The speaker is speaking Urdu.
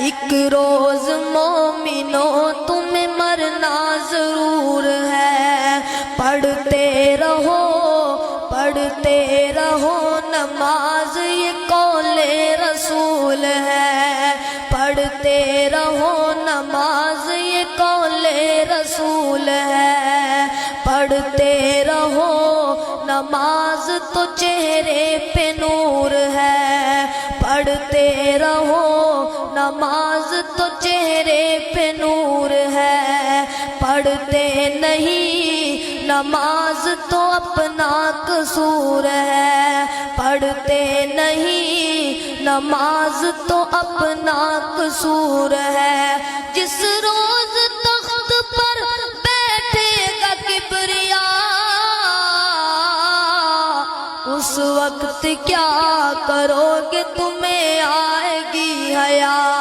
ایک روز مومنوں تمہیں مرنا ضرور ہے، پڑھتے رہو نماز یہ قول رسول ہے، پڑھتے رہو نماز یہ قول رسول ہے، پڑھتے رہو نماز تو چہرے پہ نور ہے، پڑھتے رہو نماز تو چہرے پہ نور ہے، پڑھتے نہیں نماز تو اپنا قصور ہے، پڑھتے نہیں نماز تو اپنا قصور ہے، جس روز تخت پر بیٹھے گا کبریا اس وقت کیا کرو گے تمہیں آئے گی حیا۔